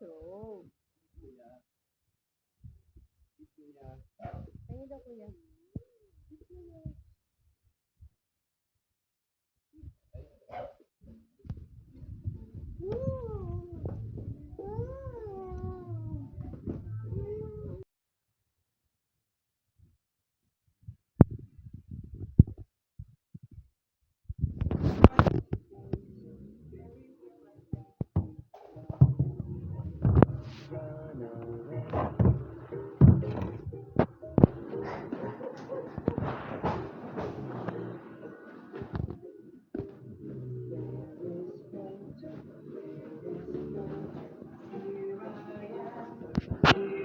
So, ano daw kuya?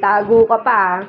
Tago ka pa.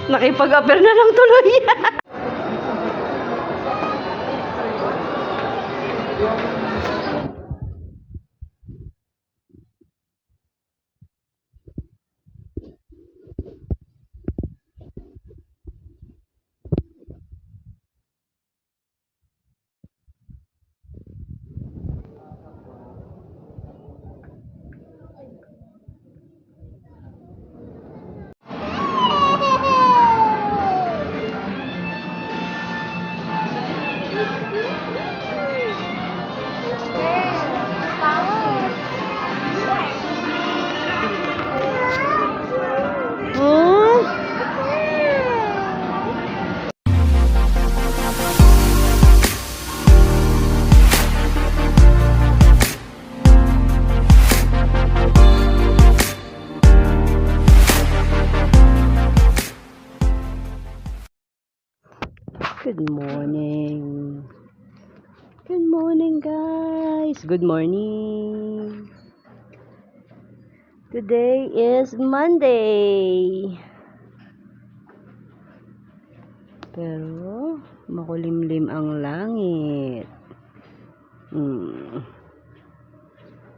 Nakipag-appear na lang tuloy. Good morning. Good morning, guys. Good morning. Today is Monday. Pero makulimlim ang langit.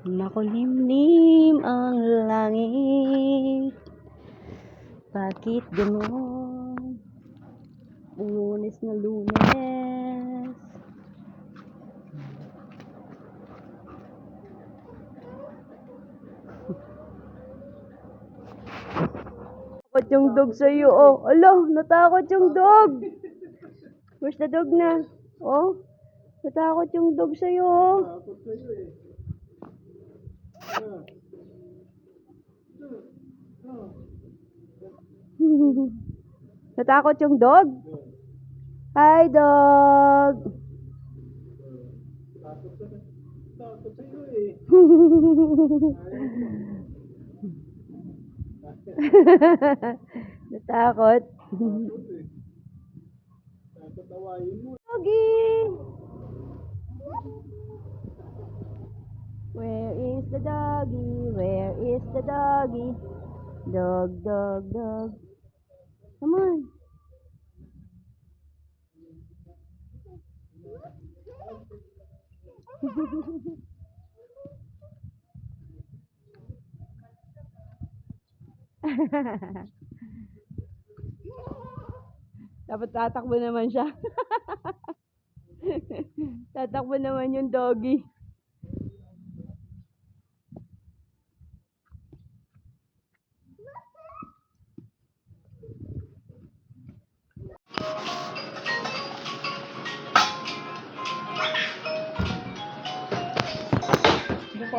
Makulimlim ang langit. Bakit gano'n? Lunes na Lunes. Natakot yung dog sa'yo, oh. Ala, natakot yung dog. Where's the dog na? Oh, natakot yung dog sa'yo, oh. Natakot yung dog? Hi, dog. Takot sa'yo eh. Natakot. Takot awayin mo. Doggy! Where is the doggy? Where is the doggy? Dog, dog, dog. Come on. Dapat tatakbo naman siya. Tatakbo naman yung doggy.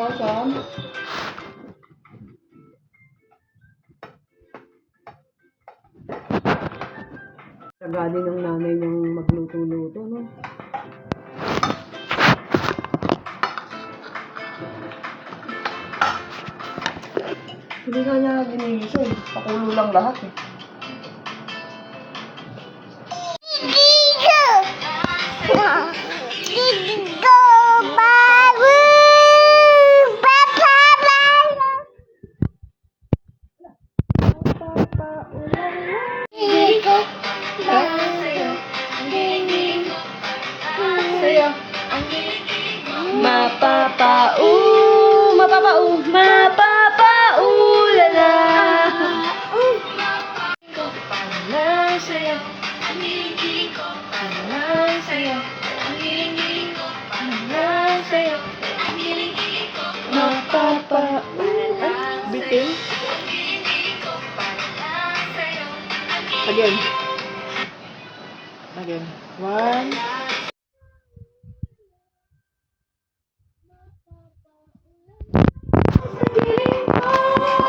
Awesome. Taga din ng nanay niyang magluto-luto, no? Hindi ka niya ginising. Pakulo lang lahat eh. Mapapauulala. Bitin. Again. Again. One.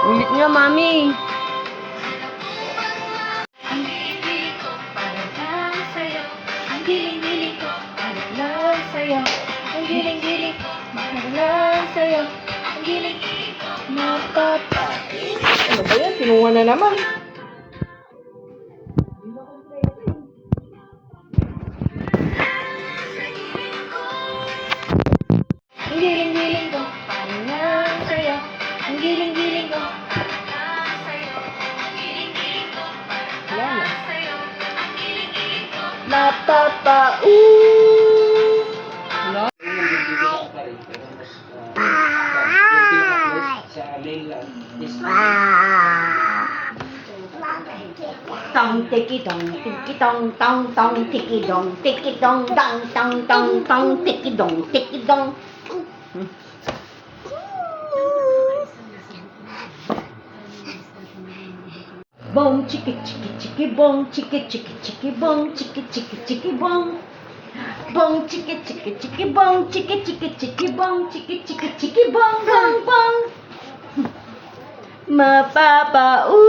Ulit nga, mami. Ano ba yan? Tinunga na naman. Ang giling-giling ko, para lang sa'yo. Ang giling-giling ko, wala na. Mapapau. Wala. Tong tiki tong tong tong tiki dong dong tong tong tiki dong. Bong chiki chiki chiki bong chiki chiki chiki bong chiki chiki chiki bong. Bong chiki chiki chiki bong chiki chiki chiki bong chiki chiki chiki bong bong bong. Mapapau.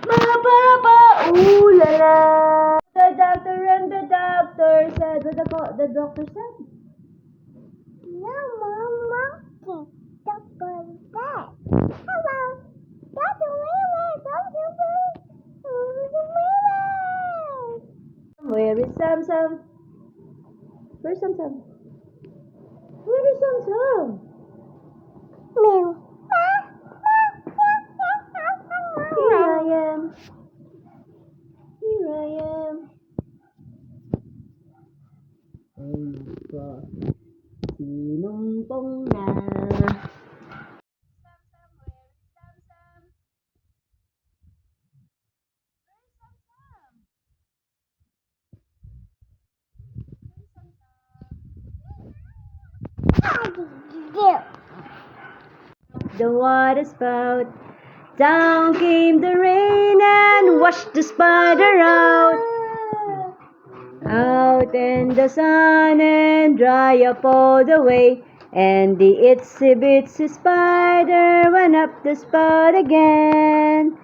Mapapauulala. The doctor and the doctor said, what the doctor said? No, Mama. Doctor said. Hello. Doctor Wheeler. Doctor Wheeler. Where is Sam Sam? Where's Sam Sam? Where is Sam Sam? Meow. Here I am. Here I am. Sinumpong na. The water spout. Down came the rain and washed the spider out. Out in the sun and dry up all the way. And the itsy bitsy spider went up the spout again.